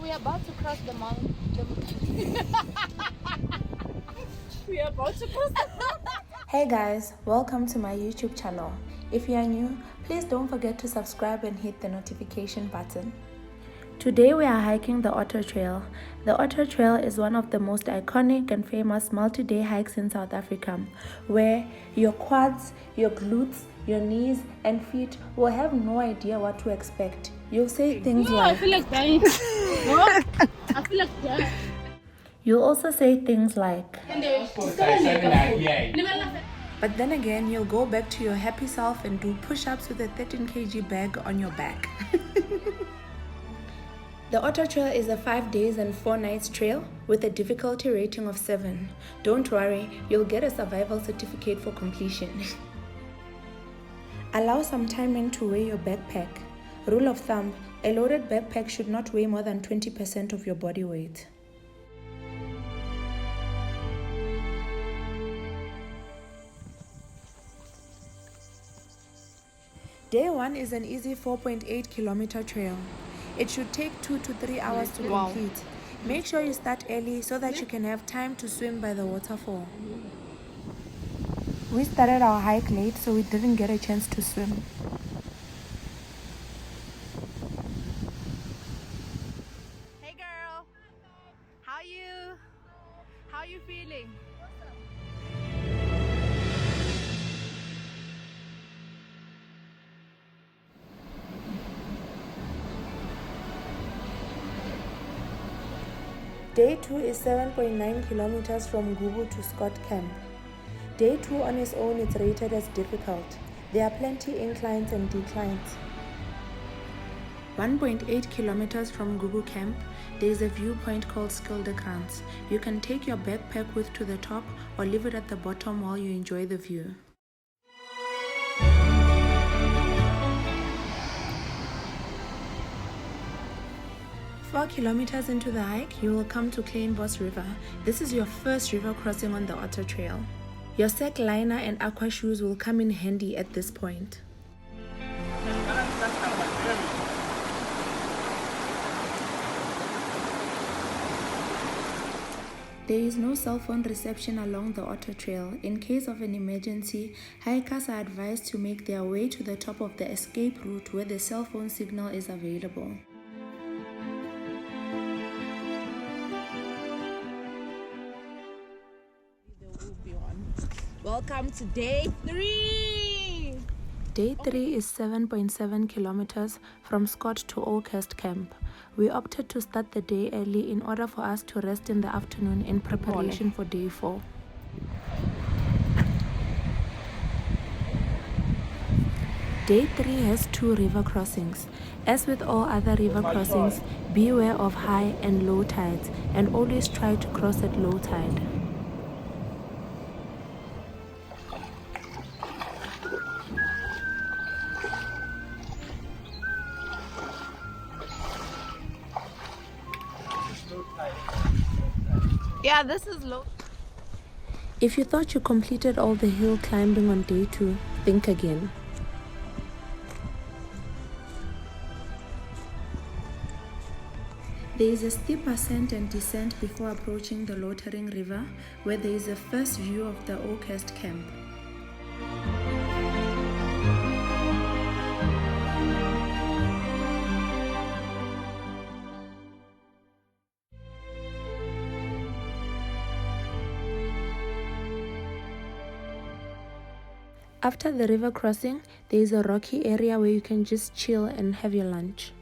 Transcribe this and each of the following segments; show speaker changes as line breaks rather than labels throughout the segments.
we are about to cross the mountain. We are about to cross the mountain.
Hey guys, welcome to my YouTube channel. If you are new, please don't forget to subscribe and hit the notification button. Today we are hiking the Otter Trail. The Otter Trail is one of the most iconic and famous multi-day hikes in South Africa, where your quads, your glutes, your knees and feet will have no idea what to expect. You'll say things like,
I feel like dying. I feel like dying.
You'll also say things like, but then again, you'll go back to your happy self and do push-ups with a 13 kg bag on your back. The Otter Trail is a 5 days and 4 nights trail with a difficulty rating of 7. Don't worry, you'll get a survival certificate for completion. Allow some time in to weigh your backpack. Rule of thumb, a loaded backpack should not weigh more than 20% of your body weight. Day 1 is an easy 4.8 kilometer trail. It should take 2 to 3 hours to complete. Make sure you start early so that you can have time to swim by the waterfall. We started our hike late, so we didn't get a chance to swim.
Hey girl, how you? How you feeling?
Day 2 is 7.9 kilometers from Ngubu to Scott Camp. Day 2 on its own is rated as difficult. There are plenty inclines and declines. 1.8 kilometers from Ngubu Camp, there is a viewpoint called Bloukrans. You can take your backpack with to the top or leave it at the bottom while you enjoy the view. Four kilometers into the hike, you will come to Kleinbos River. This is your first river crossing on the Otter Trail. Your sack liner and aqua shoes will come in handy at this point. There is no cell phone reception along the Otter Trail. In case of an emergency, hikers are advised to make their way to the top of the escape route where the cell phone signal is available.
Welcome to day 3.
Day 3 is 7.7 kilometers from Scott to Oakhurst Camp. We opted to start the day early in order for us to rest in the afternoon in preparation for day 4. Day 3 has 2 river crossings. As with all other river crossings, beware of high and low tides and always try to cross at low tide.
Yeah, this is low.
If you thought you completed all the hill climbing on day 2, think again. There is a steep ascent and descent before approaching the Lottering River, where there is a first view of the Oakhurst camp. After the river crossing, there is a rocky area where you can just chill and have your lunch.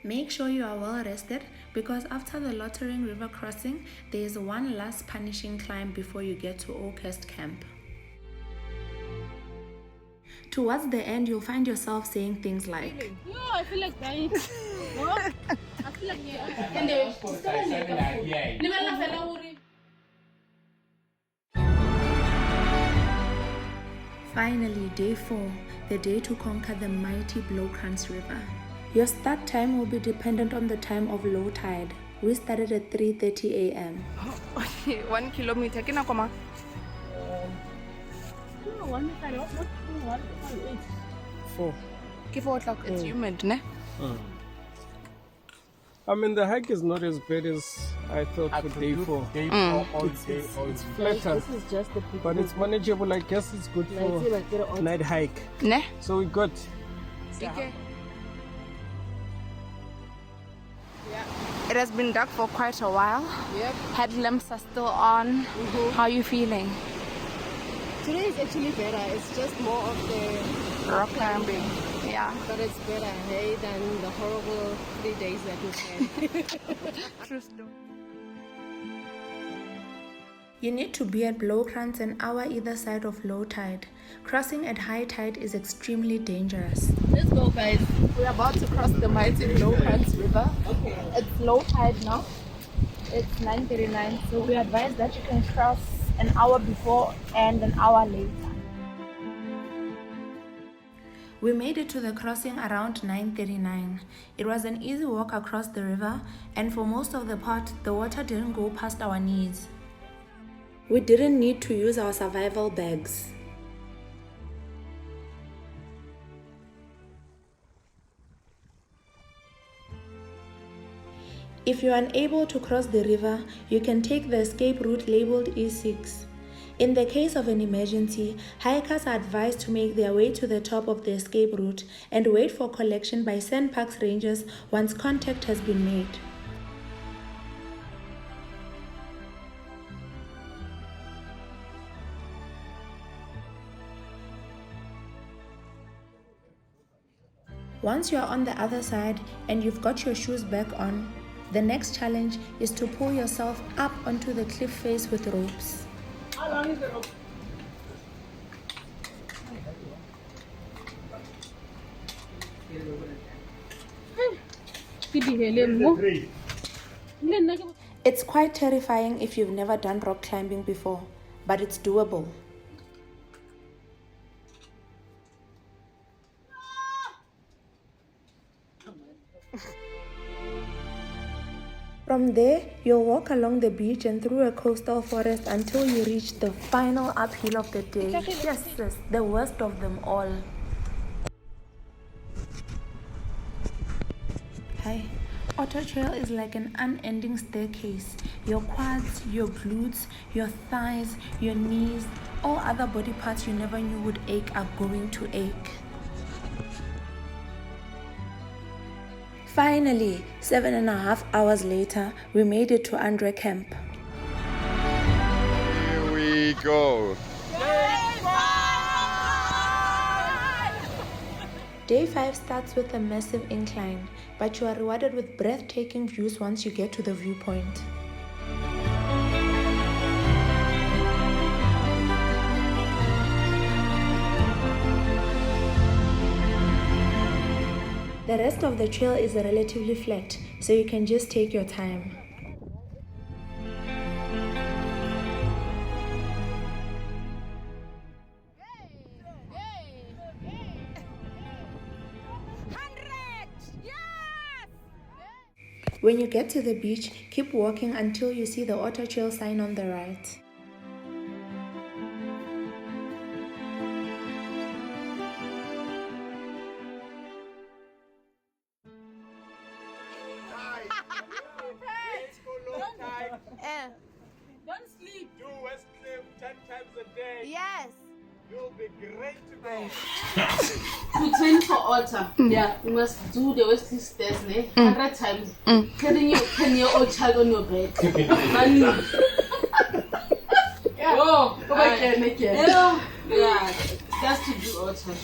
Make sure you are well rested because after the Lottering River crossing, there is one last punishing climb before you get to Oakhurst camp. Towards the end, you'll find yourself saying things like,
No, I feel like dying. No, I feel like
Finally, day 4, the day to conquer the mighty Bloukrans River. Your start time will be dependent on the time of low tide. We started at 3:30 a.m.
1 kilometer. one side, not
4.
4 o'clock, it's humid, ne?
I mean, the hike is not as bad as I thought for day 4. It's flatter,
This is just the
but it's manageable. I guess it's good for night hike.
Ne?
So we got.
Okay. It has been dark for quite a while.
Yep.
Headlamps are still on. How are you feeling?
Today is actually better. It's just more of the
Rock climbing. Yeah.
but it's better, hey, than the horrible 3 days that we had.
True story. You need to be at Bloukrans an hour either side of low tide. Crossing at high tide is extremely dangerous.
Let's go, guys.
We're about to cross the mighty Bloukrans River. It's low tide now. It's 9:39, so we advise that you can cross an hour before and an hour later. We made it to the crossing around 9:39. It was an easy walk across the river, and for most of the part, the water didn't go past our knees. We didn't need to use our survival bags. If you are unable to cross the river, you can take the escape route labeled E6. In the case of an emergency, hikers are advised to make their way to the top of the escape route and wait for collection by SANParks rangers once contact has been made. Once you are on the other side and you've got your shoes back on, the next challenge is to pull yourself up onto the cliff face with ropes.
How long is the rope?
It's quite terrifying if you've never done rock climbing before, but it's doable. From there, you'll walk along the beach and through a coastal forest until you reach the final uphill of the day. Yes, the worst of them all. Hi. Otter Trail is like an unending staircase. Your quads, your glutes, your thighs, your knees, all other body parts you never knew would ache are going to ache. Finally, 7.5 hours later, we made it to Andre Camp.
Here we go.
Day 5 starts with a massive incline, but you are rewarded with breathtaking views once you get to the viewpoint. The rest of the trail is relatively flat, so you can just take your time. When you get to the beach, keep walking until you see the Otter Trail sign on the right.
Don't sleep.
Do West Cliff 10 times a day.
Yes!
You'll be great to go.
To train for Otter, yeah, you must do the Wesley stairs 100 times. Carrying your 10-year-old child on your back. Oh, again. Yeah, that's to do Otter.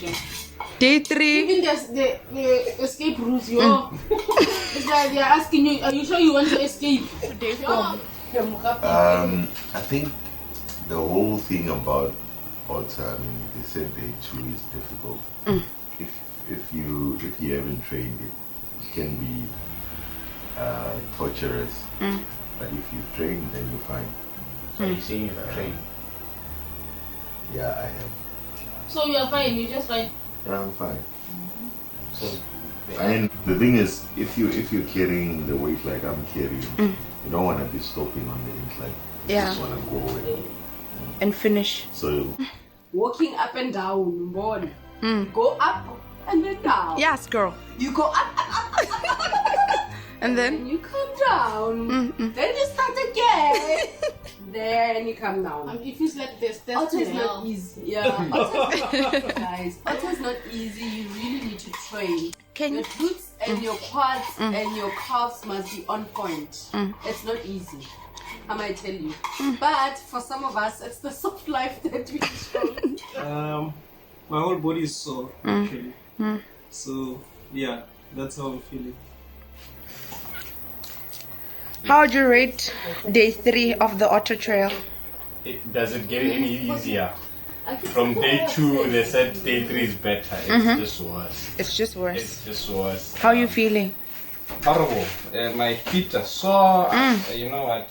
Day 3.
Even the escape route, it's like they're asking you, are you sure you want to escape?
Day 4.
I think the whole thing about Otter, I mean, they said day 2 is difficult. If you haven't trained it, it can be torturous. But if you've trained, then you're fine.
So you say you've trained?
Yeah, I have.
So you are fine, you're just fine.
Yeah, I'm fine.
So
And the thing is, if you're carrying the weight like I'm carrying, you don't want to be stopping on the incline. You
Yeah.
just want to go away.
And finish.
So
walking up and down. Go up and then down.
Yes, girl.
You go up,
And then?
and you come down. Then you start again. Then you come down.
It feels like there's
Otter is not easy. Yeah, guys, Otter is not easy. You really need to train. Your glutes and your quads and your calves must be on point. It's not easy, I might tell you. But for some of us, it's the soft life that we chose.
My whole body is sore actually. So yeah, that's how I'm feeling.
How would you rate day 3 of the Otter Trail?
Does it get any easier? From day 2, they said day 3 is better. It's just worse.
It's just worse.
It's just worse.
How are you feeling?
Horrible. My feet are sore. You know what?